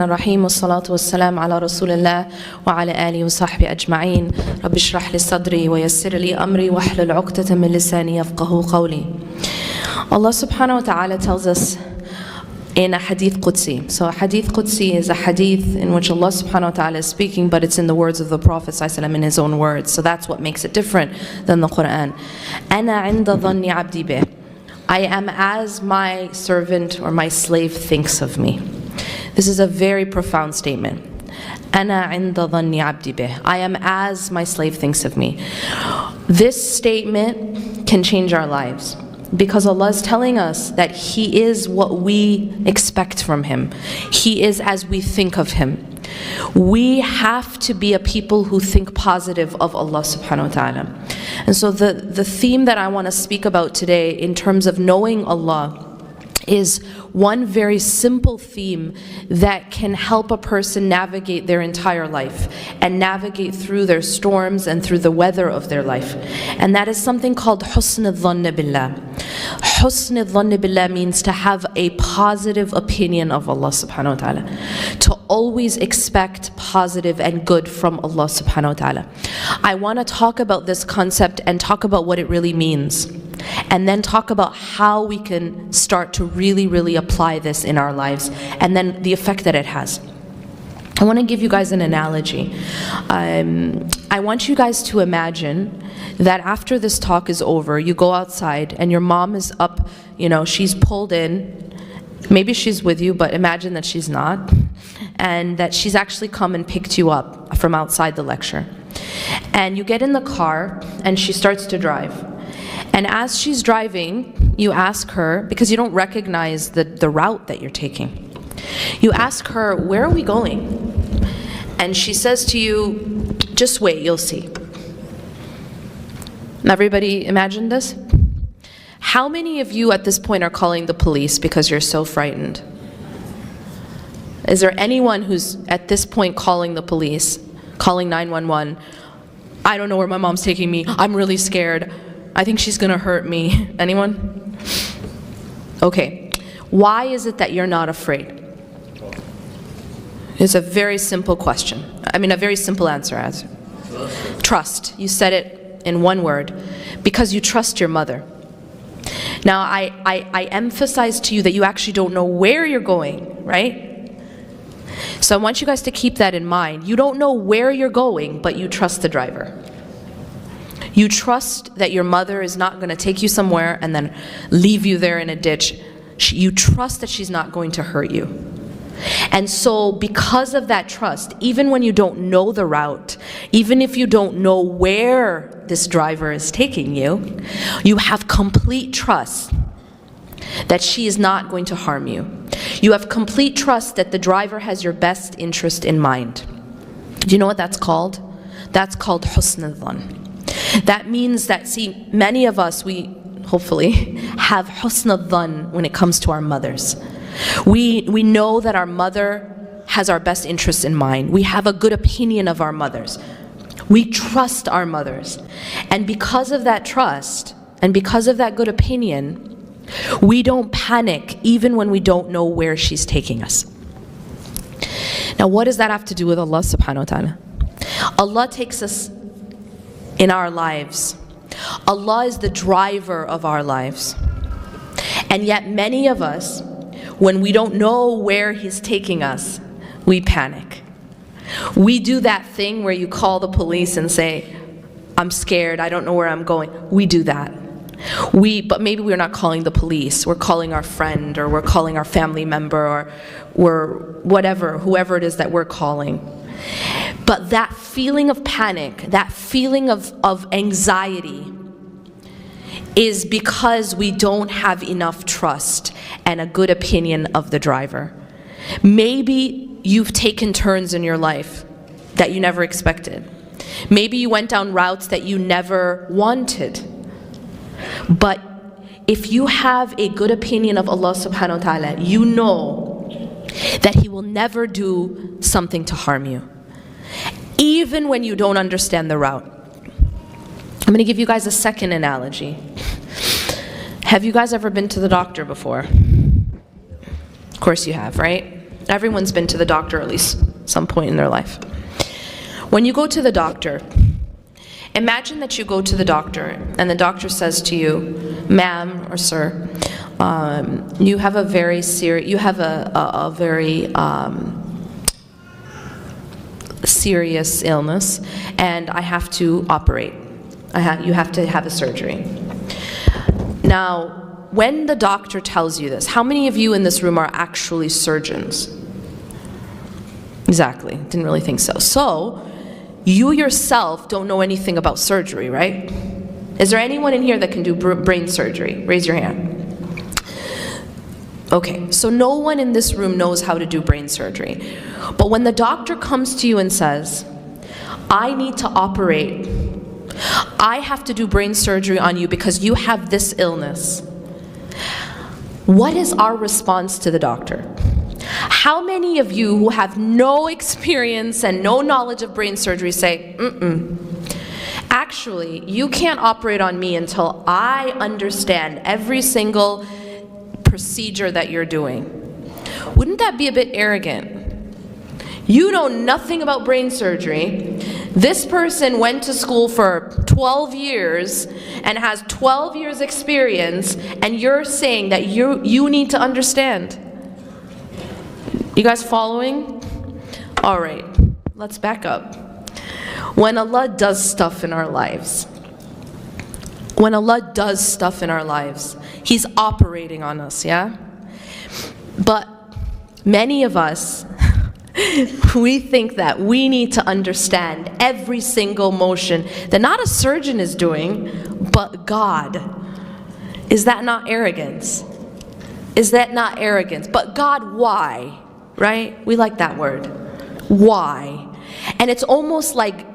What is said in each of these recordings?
الرحيم والصلاة والسلام على رسول الله وعلى آله وصحبه أجمعين رب اشرح لي صدري ويسر لي أمري واحلل عقدة من لساني يفقهوا قولي. Allah subhanahu wa ta'ala tells us in a hadith Qudsi. So a hadith Qudsi is a hadith in which Allah subhanahu wa ta'ala is speaking, but it's in the words of the Prophet sallallahu alaihi wasallam in his own words. So that's what makes it different than the Quran. أنا عند ظن عبدي به. I am as my servant or my slave thinks of me. This is a very profound statement. أنا عند ظن عبدي به. I am as my slave thinks of me. This statement can change our lives because Allah is telling us that He is what we expect from Him. He is as we think of Him. We have to be a people who think positive of Allah subhanahu wa ta'ala. And so the theme that I want to speak about today in terms of knowing Allah is one very simple theme that can help a person navigate their entire life and navigate through their storms and through the weather of their life. And that is something called husn al-dhann billah. Husn al-dhann billah means to have a positive opinion of Allah subhanahu wa ta'ala. To always expect positive and good from Allah subhanahu wa ta'ala. I want to talk about this concept and talk about what it really means. And then talk about how we can start to really apply this in our lives, and then the effect that it has. I want to give you guys an analogy. I want you guys to imagine that after this talk is over, you go outside and your mom is up, she's pulled in. Maybe she's with you, but imagine that she's not. And that she's actually come and picked you up from outside the lecture. And you get in the car and she starts to drive. And as she's driving, you ask her, because you don't recognize the route that you're taking, you ask her, where are we going? And she says to you, just wait, you'll see. Everybody imagine this? How many of you at this point are calling the police because you're so frightened? Is there anyone who's at this point calling the police, calling 911? I don't know where my mom's taking me, I'm really scared. I think she's gonna hurt me. Anyone? Okay. Why is it that you're not afraid? It's a very simple question. A very simple answer. Trust. You said it in one word. Because you trust your mother. Now, I emphasize to you that you actually don't know where you're going, right? So I want you guys to keep that in mind. You don't know where you're going, but you trust the driver. You trust that your mother is not going to take you somewhere and then leave you there in a ditch. You trust that she's not going to hurt you. And so because of that trust, even when you don't know the route, even if you don't know where this driver is taking you, you have complete trust that she is not going to harm you. You have complete trust that the driver has your best interest in mind. Do you know what that's called? That's called husn al-dhann. That means that, many of us, we hopefully have husn al-dhann when it comes to our mothers. We know that our mother has our best interests in mind. We have a good opinion of our mothers. We trust our mothers. And because of that trust, and because of that good opinion, we don't panic even when we don't know where she's taking us. Now, what does that have to do with Allah subhanahu wa ta'ala? Allah takes us in our lives. Allah is the driver of our lives. And yet many of us, when we don't know where He's taking us, we panic. We do that thing where you call the police and say, I'm scared, I don't know where I'm going. We do that. But maybe we're not calling the police, we're calling our friend, or we're calling our family member, or we're whoever it is that we're calling. But that feeling of panic, that feeling of anxiety is because we don't have enough trust and a good opinion of the driver. Maybe you've taken turns in your life that you never expected. Maybe you went down routes that you never wanted. But if you have a good opinion of Allah subhanahu wa ta'ala, you know that He will never do something to harm you. Even when you don't understand the route. I'm going to give you guys a second analogy. Have you guys ever been to the doctor before? Of course you have, right? Everyone's been to the doctor at least some point in their life. When you go to the doctor, imagine that you go to the doctor and the doctor says to you, ma'am or sir, you have a very serious illness and I have to operate. You have to have a surgery. Now, when the doctor tells you this, how many of you in this room are actually surgeons? Exactly, didn't really think so. So, you yourself don't know anything about surgery, right? Is there anyone in here that can do brain surgery? Raise your hand. Okay, so no one in this room knows how to do brain surgery. But when the doctor comes to you and says, I need to operate, I have to do brain surgery on you because you have this illness, what is our response to the doctor? How many of you who have no experience and no knowledge of brain surgery say, actually, you can't operate on me until I understand every single procedure that you're doing? Wouldn't that be a bit arrogant? You know nothing about brain surgery. This person went to school for 12 years and has 12 years experience, and you're saying that you need to understand. You guys following? All right, let's back up. When Allah does stuff in our lives, He's operating on us, yeah? But many of us, we think that we need to understand every single motion that not a surgeon is doing, but God. Is that not arrogance? Is that not arrogance? But God, why? Right? We like that word. Why? And it's almost like,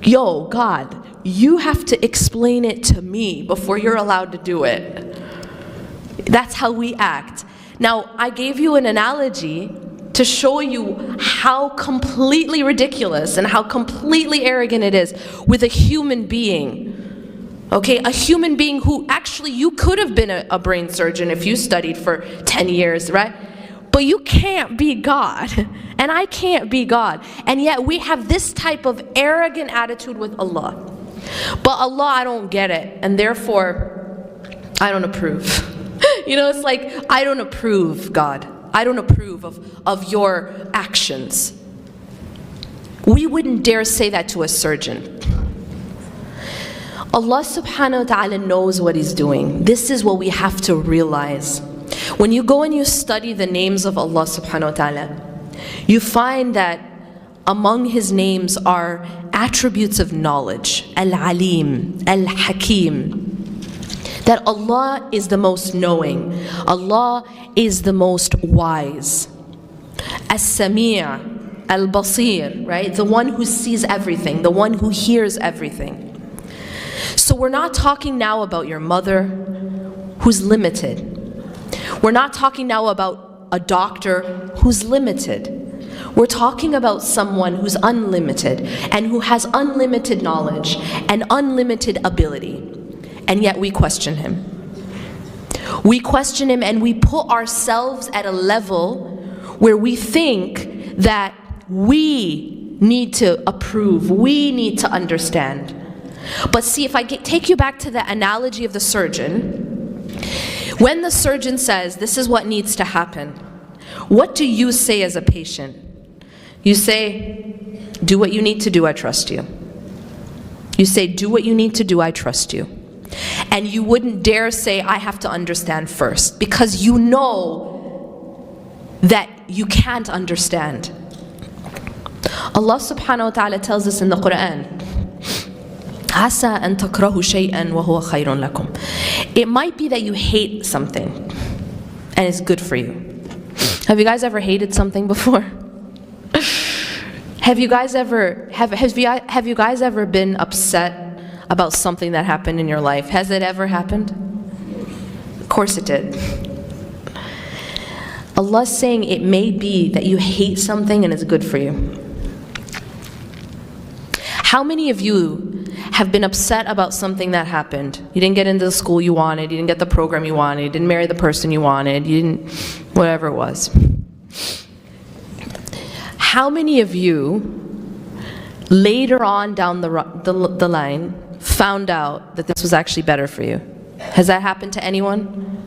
yo, God, you have to explain it to me before you're allowed to do it. That's how we act. Now, I gave you an analogy to show you how completely ridiculous and how completely arrogant it is with a human being. Okay, a human being who actually, you could have been a brain surgeon if you studied for 10 years, right? But you can't be God, and I can't be God. And yet we have this type of arrogant attitude with Allah. But Allah, I don't get it, and therefore, I don't approve. You know, it's like, I don't approve, God. I don't approve of your actions. We wouldn't dare say that to a surgeon. Allah subhanahu wa ta'ala knows what He's doing. This is what we have to realize. When you go and you study the names of Allah subhanahu wa ta'ala, you find that among His names are attributes of knowledge. Al-Alim, Al-Hakim. That Allah is the most knowing. Allah is the most wise. As-Sami', Al-Basir, right? The one who sees everything, the one who hears everything. So we're not talking now about your mother who's limited. We're not talking now about a doctor who's limited. We're talking about someone who's unlimited and who has unlimited knowledge and unlimited ability. And yet we question Him. We question Him and we put ourselves at a level where we think that we need to approve, we need to understand. But see, if I take you back to the analogy of the surgeon, when the surgeon says, this is what needs to happen, what do you say as a patient? You say, do what you need to do, I trust you. You say, do what you need to do, I trust you. And you wouldn't dare say, I have to understand first, because you know that you can't understand. Allah subhanahu wa ta'ala tells us in the Quran, عَسَىٰ أَن تَكْرَهُ شَيْئًا وَهُوَ خَيْرٌ لَكُمْ. It might be that you hate something, and it's good for you. Have you guys ever hated something before? Have you guys ever been upset about something that happened in your life? Has it ever happened? Of course it did. Allah's saying it may be that you hate something and it's good for you. How many of you have been upset about something that happened? You didn't get into the school you wanted, you didn't get the program you wanted, you didn't marry the person you wanted, you didn't, whatever it was. How many of you later on down the line found out that this was actually better for you? Has that happened to anyone?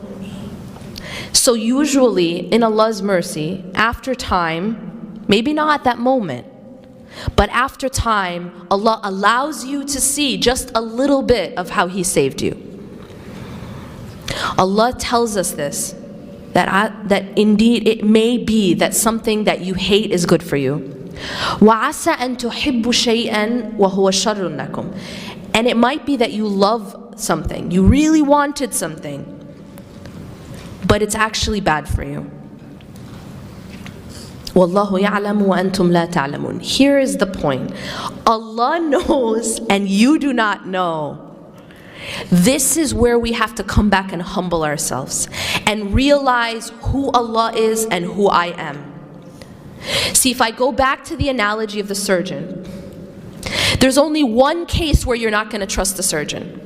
So usually, in Allah's mercy, after time, maybe not at that moment, but after time, Allah allows you to see just a little bit of how He saved you. Allah tells us this, that indeed it may be that something that you hate is good for you. وَعَسَى أَن تُحِبُّ شَيْئًا وَهُوَ شَرٌ لَكُمْ. And it might be that you love something, you really wanted something, but it's actually bad for you. وَاللَّهُ يَعْلَمُ وَأَنْتُمْ لَا تَعْلَمُونَ. Here is the point. Allah knows and you do not know. This is where we have to come back and humble ourselves and realize who Allah is and who I am. See, if I go back to the analogy of the surgeon, there's only one case where you're not going to trust the surgeon.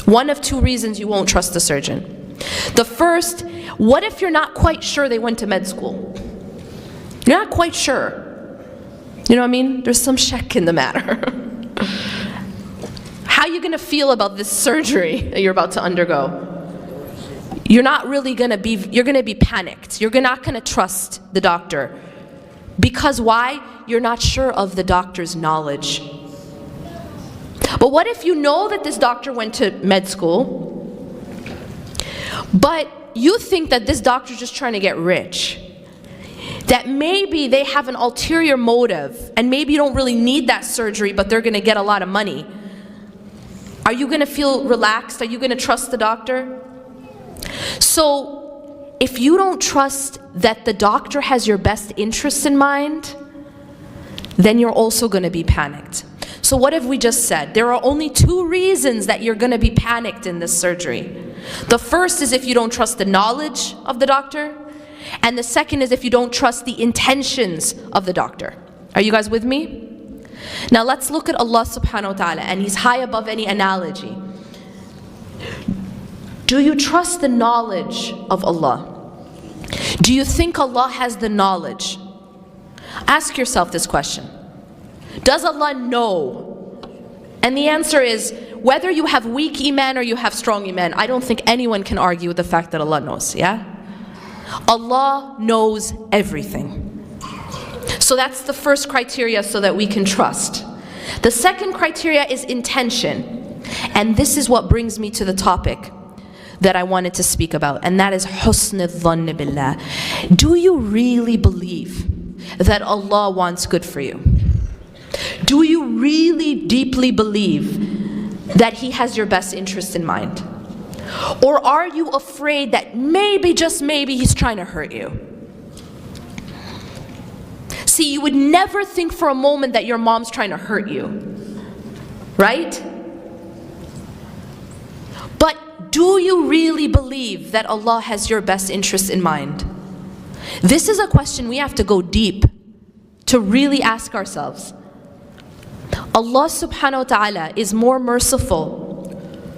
One of two reasons you won't trust the surgeon. The first, what if you're not quite sure they went to med school? You're not quite sure. You know what I mean? There's some shak in the matter. How are you going to feel about this surgery that you're about to undergo? You're not really going to be, you're going to be panicked. You're not going to trust the doctor. Because why? You're not sure of the doctor's knowledge. But what if you know that this doctor went to med school, but you think that this doctor's just trying to get rich? That maybe they have an ulterior motive, and maybe you don't really need that surgery, but they're going to get a lot of money. Are you going to feel relaxed? Are you going to trust the doctor? So, if you don't trust that the doctor has your best interests in mind, then you're also going to be panicked. So what have we just said? There are only two reasons that you're going to be panicked in this surgery. The first is if you don't trust the knowledge of the doctor, and the second is if you don't trust the intentions of the doctor. Are you guys with me? Now let's look at Allah subhanahu wa ta'ala, and He's high above any analogy. Do you trust the knowledge of Allah? Do you think Allah has the knowledge? Ask yourself this question. Does Allah know? And the answer is, whether you have weak iman or you have strong iman, I don't think anyone can argue with the fact that Allah knows, yeah? Allah knows everything. So that's the first criteria so that we can trust. The second criteria is intention. And this is what brings me to the topic that I wanted to speak about, and that is husn al-dhann billah. Do you really believe that Allah wants good for you? Do you really deeply believe that He has your best interest in mind? Or are you afraid that maybe, just maybe, He's trying to hurt you? See, you would never think for a moment that your mom's trying to hurt you, right? But do you really believe that Allah has your best interest in mind? This is a question we have to go deep to really ask ourselves. Allah subhanahu wa ta'ala is more merciful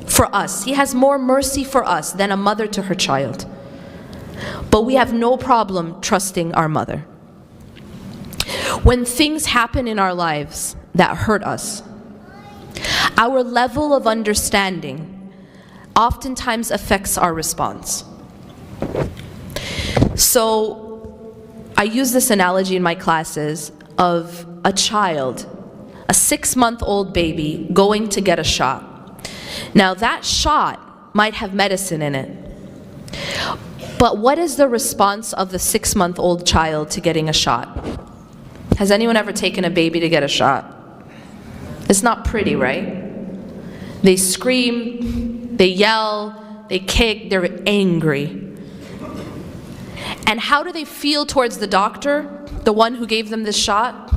for us. He has more mercy for us than a mother to her child. But we have no problem trusting our mother. When things happen in our lives that hurt us, our level of understanding oftentimes affects our response. So I use this analogy in my classes of a child, a 6-month-old baby going to get a shot. Now that shot might have medicine in it. But what is the response of the 6-month-old child to getting a shot? Has anyone ever taken a baby to get a shot? It's not pretty, right? They scream, they yell, they kick, they're angry. And how do they feel towards the doctor, the one who gave them this shot?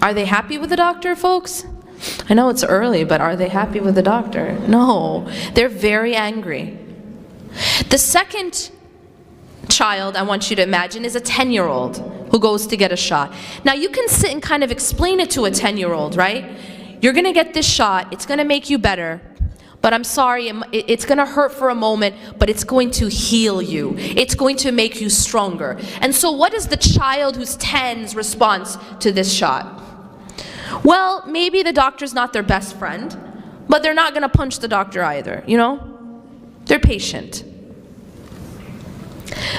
Are they happy with the doctor, folks? I know it's early, but are they happy with the doctor? No, they're very angry. The second child I want you to imagine is a 10-year-old who goes to get a shot. Now you can sit and kind of explain it to a 10-year-old, right? You're gonna get this shot, it's gonna make you better, But I'm sorry, it's going to hurt for a moment, but it's going to heal you. It's going to make you stronger. And so what is the child who's 10's response to this shot? Well, maybe the doctor's not their best friend, but they're not going to punch the doctor either, you know? They're patient.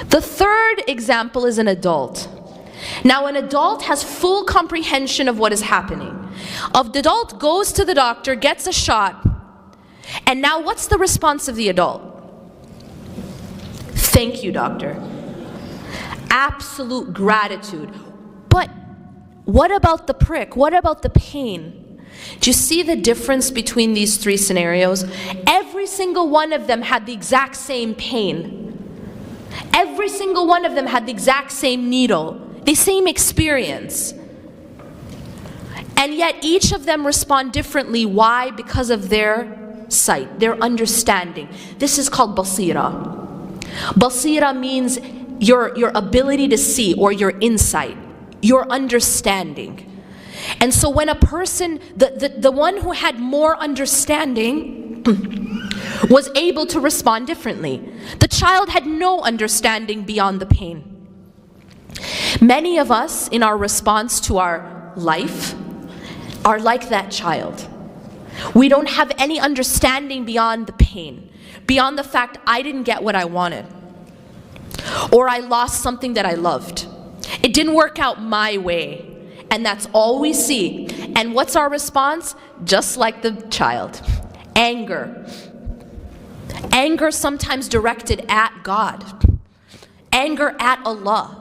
The third example is an adult. Now, an adult has full comprehension of what is happening. The adult goes to the doctor, gets a shot, and now what's the response of the adult? Thank you, doctor. Absolute gratitude. But what about the prick? What about the pain? Do you see the difference between these three scenarios? Every single one of them had the exact same pain. Every single one of them had the exact same needle, the same experience. And yet each of them respond differently. Why? Because of their sight, their understanding. This is called basira. Basira means your ability to see, or your insight, your understanding. And so when a person, the one who had more understanding was able to respond differently. The child had no understanding beyond the pain. Many of us in our response to our life are like that child. We don't have any understanding beyond the pain, beyond the fact I didn't get what I wanted, or I lost something that I loved. It didn't work out my way, and that's all we see. And what's our response? Just like the child. Anger. Anger sometimes directed at God. Anger at Allah.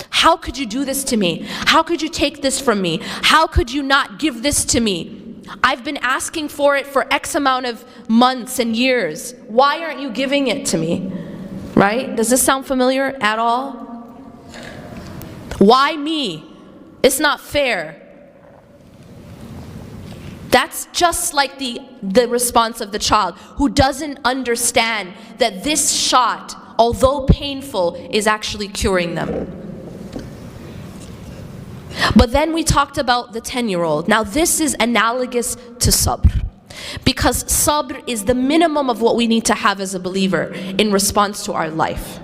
How could you do this to me? How could you take this from me? How could you not give this to me? I've been asking for it for X amount of months and years. Why aren't you giving it to me? Right? Does this sound familiar at all? Why me? It's not fair. That's just like the response of the child who doesn't understand that this shot, although painful, is actually curing them. But then we talked about the 10-year-old. Now this is analogous to sabr, because sabr is the minimum of what we need to have as a believer in response to our life.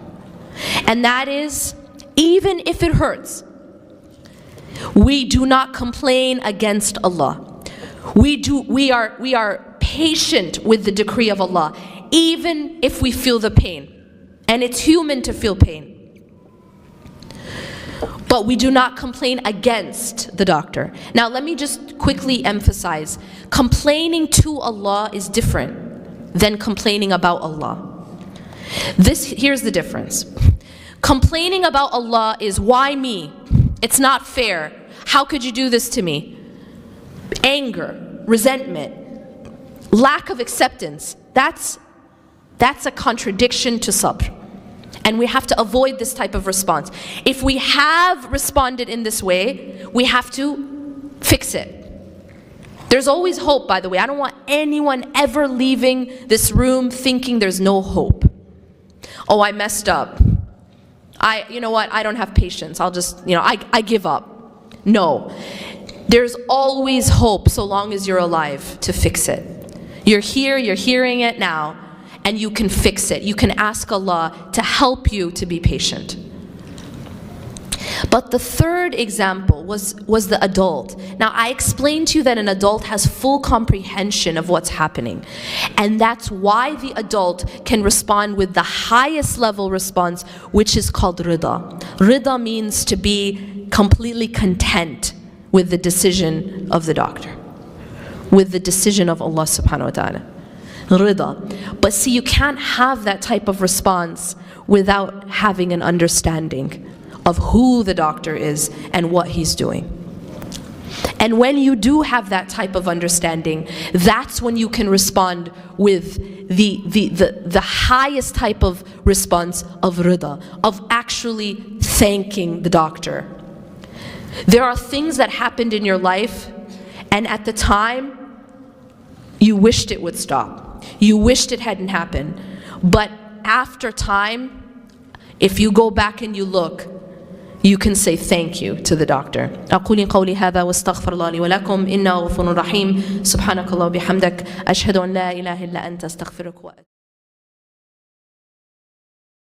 And that is, even if it hurts, we do not complain against Allah. We are patient with the decree of Allah, even if we feel the pain. And it's human to feel pain. But we do not complain against the doctor. Now let me just quickly emphasize, complaining to Allah is different than complaining about Allah. Here's the difference. Complaining about Allah is, why me? It's not fair. How could you do this to me? Anger, resentment, lack of acceptance. That's a contradiction to sabr. And we have to avoid this type of response. If we have responded in this way, we have to fix it. There's always hope, by the way. I don't want anyone ever leaving this room thinking there's no hope. Oh, I messed up. You know what, I don't have patience. I'll just, I give up. No. There's always hope so long as you're alive to fix it. You're here, you're hearing it now, and you can fix it. You can ask Allah to help you to be patient. But the third example was the adult. Now I explained to you that an adult has full comprehension of what's happening. And that's why the adult can respond with the highest level response, which is called rida. Rida means to be completely content with the decision of the doctor, with the decision of Allah subhanahu wa ta'ala. Rida. But see, you can't have that type of response without having an understanding of who the doctor is and what he's doing. And when you do have that type of understanding, that's when you can respond with the highest type of response of rida, of actually thanking the doctor. There are things that happened in your life, and at the time, you wished it would stop. You wished it hadn't happened. But after time, if you go back and you look, you can say thank you to the doctor. أقول قولي هذا واستغفر الله لي ولكم إنه غفور رحيم. سبحانك الله وبحمدك أشهد أن لا إله إلا أنت أستغفرك وأتوب